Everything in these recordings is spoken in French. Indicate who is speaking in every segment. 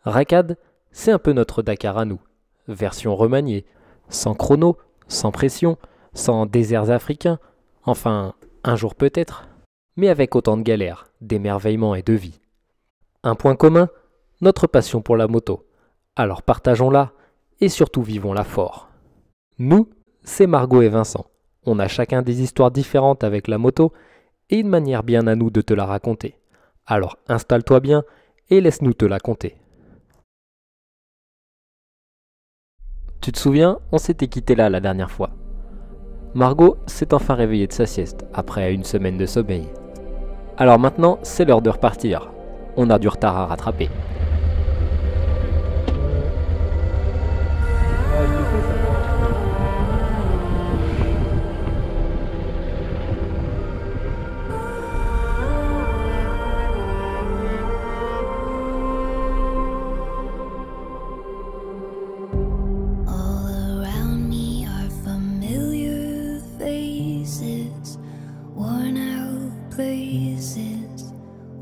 Speaker 1: Rakad, c'est un peu notre Dakar à nous, version remaniée, sans chrono, sans pression, sans déserts africains, enfin, un jour peut-être, mais avec autant de galères, d'émerveillement et de vie. Un point commun, notre passion pour la moto. Alors partageons-la et surtout vivons-la fort. Nous, c'est Margot et Vincent. On a chacun des histoires différentes avec la moto et une manière bien à nous de te la raconter. Alors installe-toi bien et laisse-nous te la conter. Tu te souviens, on s'était quitté là la dernière fois. Margot s'est enfin réveillée de sa sieste après une semaine de sommeil. Alors maintenant, c'est l'heure de repartir. On a du retard à rattraper.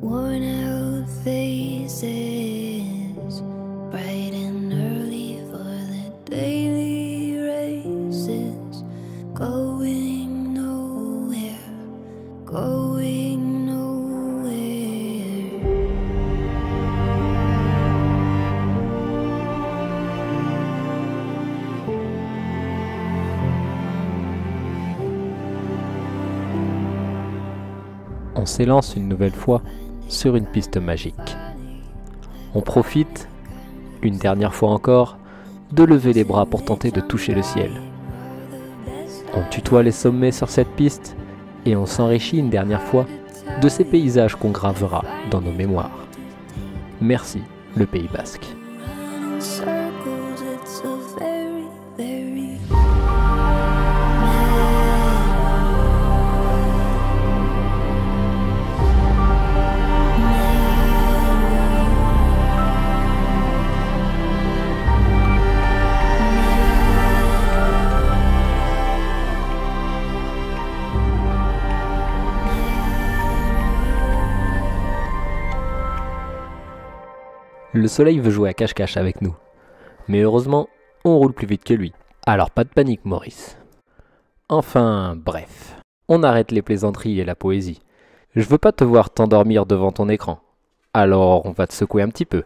Speaker 2: Worn out faces, bright and early for the daily races, going nowhere, going nowhere.
Speaker 1: On s'élance une nouvelle fois sur une piste magique. On profite, une dernière fois encore, de lever les bras pour tenter de toucher le ciel. On tutoie les sommets sur cette piste et on s'enrichit une dernière fois de ces paysages qu'on gravera dans nos mémoires. Merci, le Pays Basque.
Speaker 2: Circles, it's so very, very
Speaker 1: Le soleil veut jouer à cache-cache avec nous. Mais heureusement, on roule plus vite que lui. Alors pas de panique, Maurice. Enfin, bref. On arrête les plaisanteries et la poésie. Je veux pas te voir t'endormir devant ton écran. Alors on va te secouer un petit peu.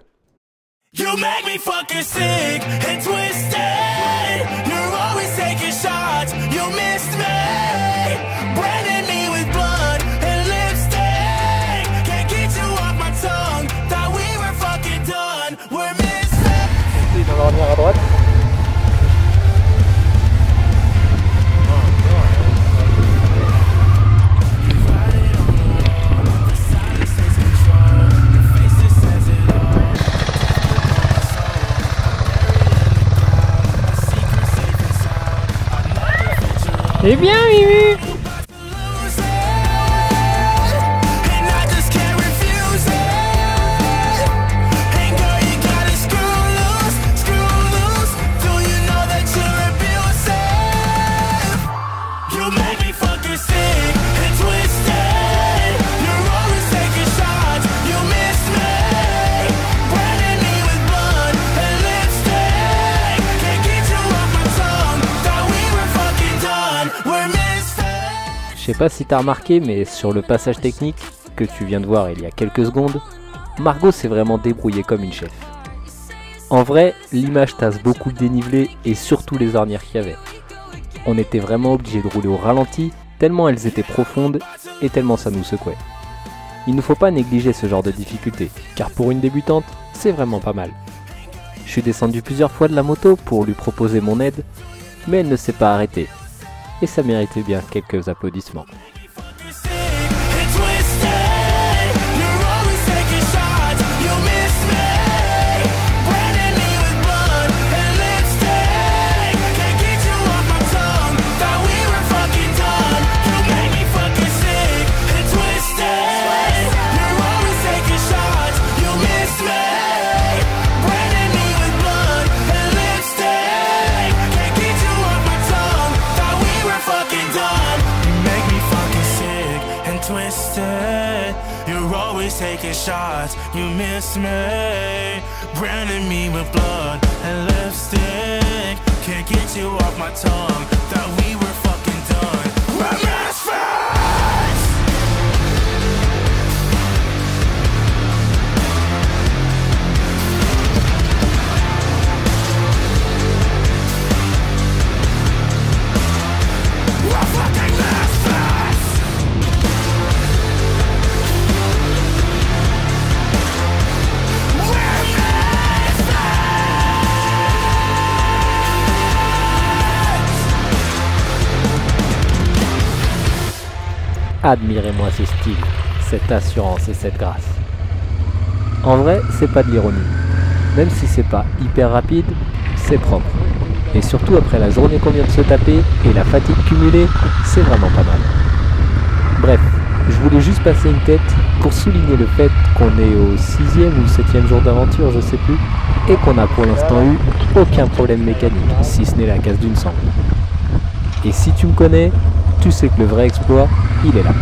Speaker 3: You make me fucking sick and twisted. You're always taking shots. You missed me, branding me with blood and lipstick. Can't get you off my tongue. Thought we were fucking done. We're missing.
Speaker 1: Il va revenir à droite. Eh bien, Mimi! Je sais pas si t'as remarqué, mais sur le passage technique que tu viens de voir il y a quelques secondes, Margot s'est vraiment débrouillée comme une chef. En vrai, l'image tasse beaucoup le dénivelé et surtout les ornières qu'il y avait. On était vraiment obligé de rouler au ralenti, tellement elles étaient profondes et tellement ça nous secouait. Il ne faut pas négliger ce genre de difficulté, car pour une débutante, c'est vraiment pas mal. Je suis descendu plusieurs fois de la moto pour lui proposer mon aide, mais elle ne s'est pas arrêtée. Et ça méritait bien quelques applaudissements.
Speaker 3: Twisted, you're always taking shots. You miss me, branding me with blood and lipstick. Can't get you off my tongue. Thought we were fucking done. We're misfits. We're fucking misfits. We're
Speaker 1: Admirez-moi ce style, cette assurance et cette grâce. En vrai, c'est pas de l'ironie. Même si c'est pas hyper rapide, c'est propre. Et surtout après la journée qu'on vient de se taper et la fatigue cumulée, c'est vraiment pas mal. Bref, je voulais juste passer une tête pour souligner le fait qu'on est au 6e ou 7e jour d'aventure, je sais plus, et qu'on a pour l'instant eu aucun problème mécanique, si ce n'est la casse d'une sangle. Et si tu me connais, tu sais que le vrai exploit, il est là.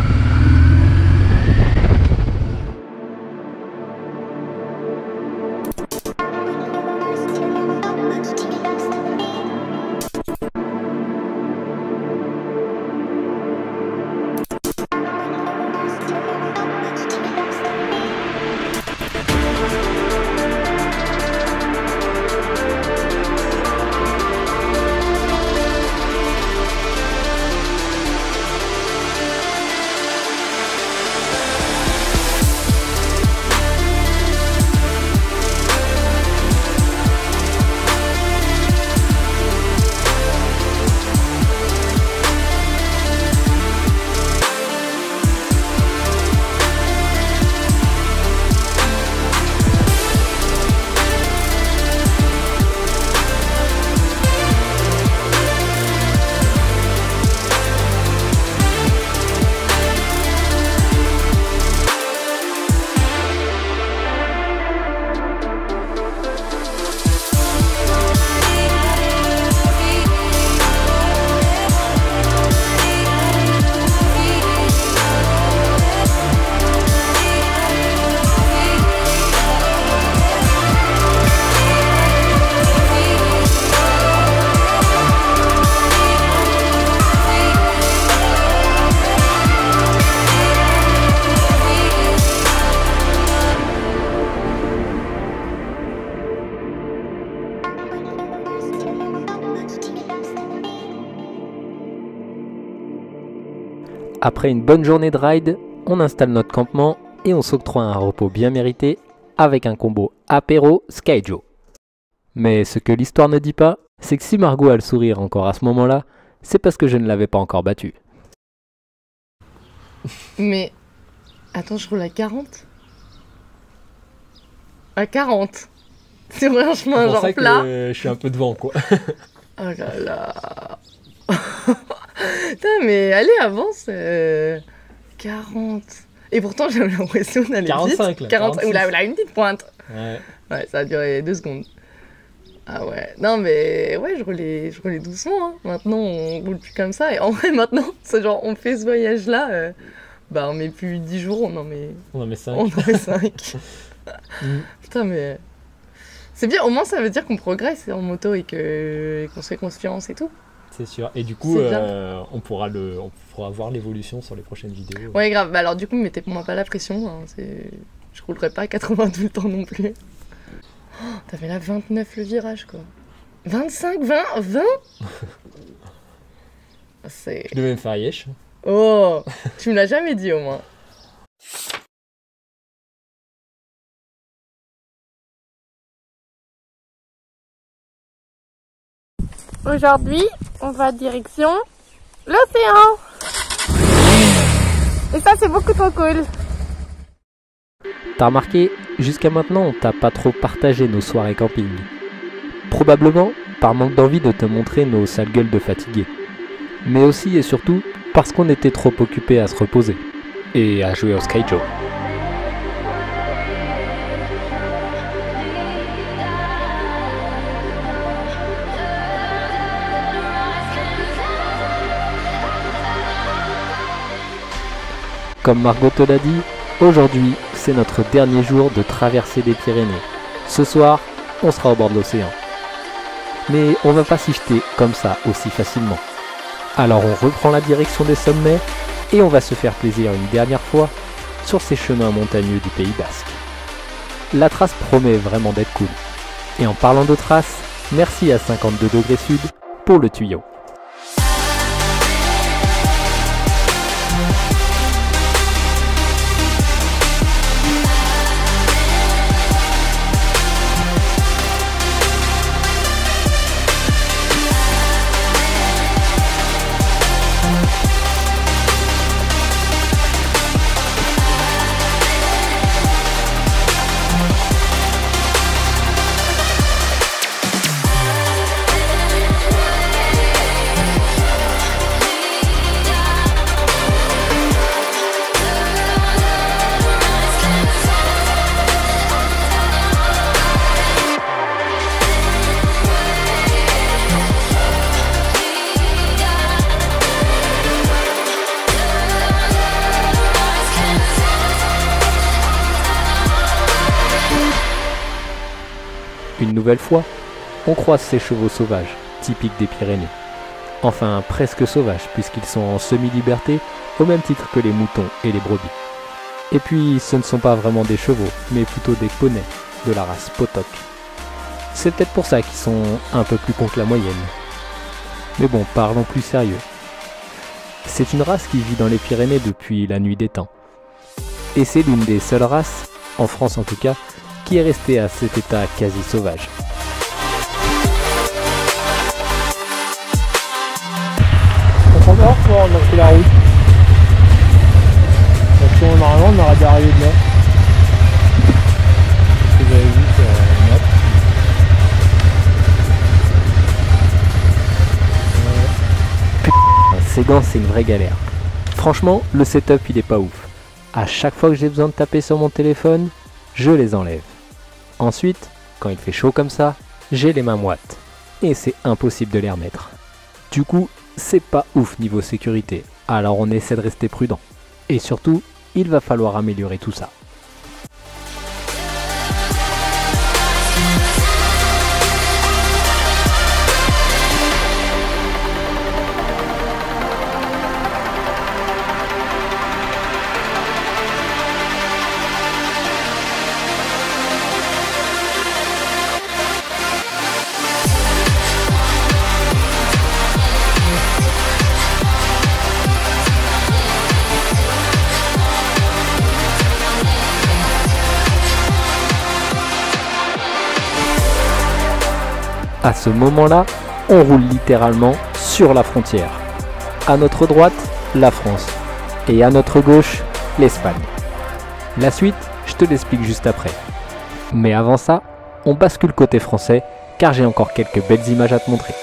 Speaker 1: Après une bonne journée de ride, on installe notre campement et on s'octroie un repos bien mérité avec un combo apéro Skyjo. Mais ce que l'histoire ne dit pas, c'est que si Margot a le sourire encore à ce moment-là, c'est parce que je ne l'avais pas encore battue.
Speaker 4: Mais attends, je roule à 40 ? À 40 sur un chemin genre plat.
Speaker 1: Je suis un peu devant quoi.
Speaker 4: Oh là là. Putain, mais allez, avance. 40. Et pourtant, j'avais l'impression d'aller
Speaker 1: 45,
Speaker 4: vite.
Speaker 1: là,
Speaker 4: 45. Oula, une petite pointe.
Speaker 1: Ouais.
Speaker 4: Ouais, ça a duré 2 secondes. Ah ouais. Non, mais ouais, je roulais doucement. Hein. Maintenant, on roule plus comme ça. Et en vrai, maintenant, c'est genre, on fait ce voyage-là. Bah, on met plus 10 jours, on en met 5. On en met 5. Putain, mais... C'est bien, au moins ça veut dire qu'on progresse en moto et qu'on se fait confiance et tout.
Speaker 1: C'est sûr. Et du coup, on pourra voir l'évolution sur les prochaines vidéos.
Speaker 4: Ouais, grave. Bah alors du coup, mettez-moi pas la pression. Hein. Je roulerai pas à 80 tout le temps non plus. Oh, t'avais là 29 le virage, quoi. 25, 20 C'est...
Speaker 1: Je devais me faire yesh.
Speaker 4: Oh, tu me l'as jamais dit au moins.
Speaker 5: Aujourd'hui, on va direction l'océan. Et ça, c'est beaucoup trop cool.
Speaker 1: T'as remarqué, jusqu'à maintenant, on t'a pas trop partagé nos soirées camping. Probablement par manque d'envie de te montrer nos sales gueules de fatigués. Mais aussi et surtout parce qu'on était trop occupés à se reposer et à jouer au Skyjo. Comme Margot te l'a dit, aujourd'hui c'est notre dernier jour de traversée des Pyrénées, Ce soir, on sera au bord de l'océan. Mais on va pas s'y jeter comme ça aussi facilement. Alors on reprend la direction des sommets et on va se faire plaisir une dernière fois sur ces chemins montagneux du Pays Basque. La trace promet vraiment d'être cool. Et en parlant de trace, merci à 52 degrés sud pour le tuyau. Une nouvelle fois, on croise ces chevaux sauvages, typiques des Pyrénées. Enfin, presque sauvages, puisqu'ils sont en semi-liberté, au même titre que les moutons et les brebis. Et puis, ce ne sont pas vraiment des chevaux, mais plutôt des poneys, de la race Potok. C'est peut-être pour ça qu'ils sont un peu plus cons que la moyenne. Mais bon, parlons plus sérieux. C'est une race qui vit dans les Pyrénées depuis la nuit des temps. Et c'est l'une des seules races, en France en tout cas, qui est restée à cet état quasi sauvage.
Speaker 6: On prend dehors pour on a pris la route. Parce que normalement on aurait dû arriver de là. Ce que j'avais vu sur la map.
Speaker 1: Ségan, c'est une vraie galère. Franchement, le setup il est pas ouf. À chaque fois que j'ai besoin de taper sur mon téléphone, je les enlève. Ensuite, quand il fait chaud comme ça, j'ai les mains moites. Et c'est impossible de les remettre. Du coup, c'est pas ouf niveau sécurité. Alors on essaie de rester prudent. Et surtout, il va falloir améliorer tout ça. À ce moment-là, on roule littéralement sur la frontière. À notre droite, la France. Et à notre gauche, l'Espagne. La suite, je te l'explique juste après. Mais avant ça, on bascule côté français, car j'ai encore quelques belles images à te montrer.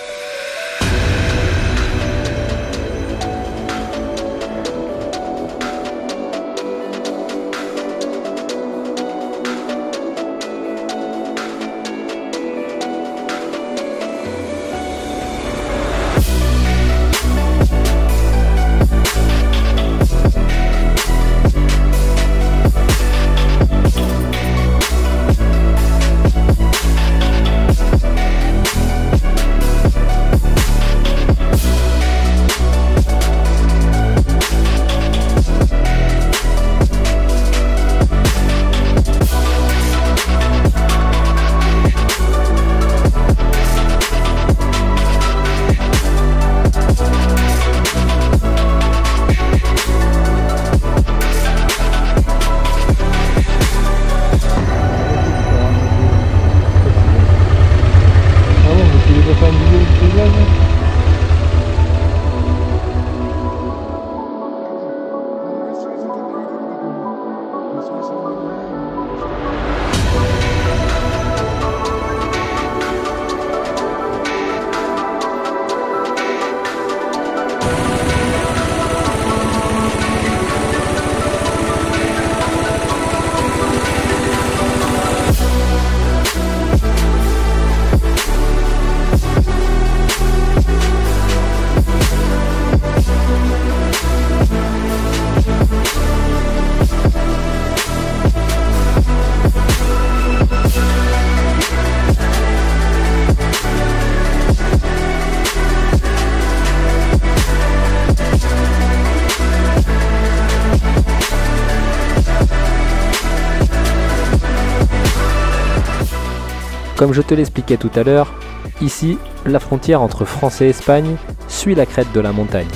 Speaker 1: Comme je te l'expliquais tout à l'heure, ici, la frontière entre France et Espagne suit la crête de la montagne.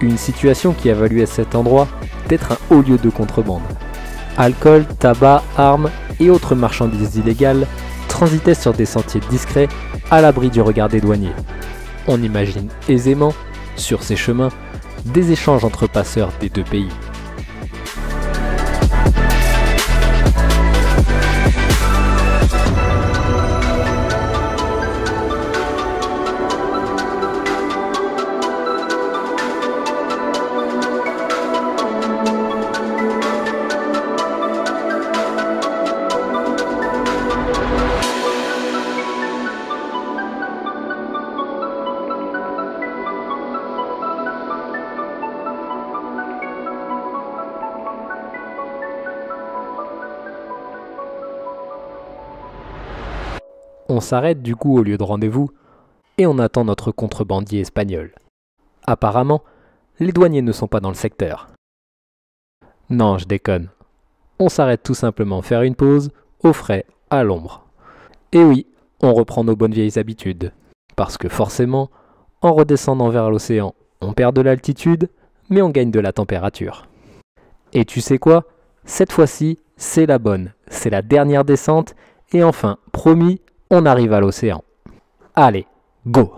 Speaker 1: Une situation qui a valu à cet endroit d'être un haut lieu de contrebande. Alcool, tabac, armes et autres marchandises illégales transitaient sur des sentiers discrets à l'abri du regard des douaniers. On imagine aisément, sur ces chemins, des échanges entre passeurs des deux pays. On s'arrête du coup au lieu de rendez-vous et on attend notre contrebandier espagnol. Apparemment, les douaniers ne sont pas dans le secteur. Non, je déconne. On s'arrête tout simplement faire une pause, au frais, à l'ombre. Et oui, on reprend nos bonnes vieilles habitudes. Parce que forcément, en redescendant vers l'océan, on perd de l'altitude, mais on gagne de la température. Et tu sais quoi ? Cette fois-ci, c'est la bonne. C'est la dernière descente, et enfin, promis, on arrive à l'océan. Allez, go!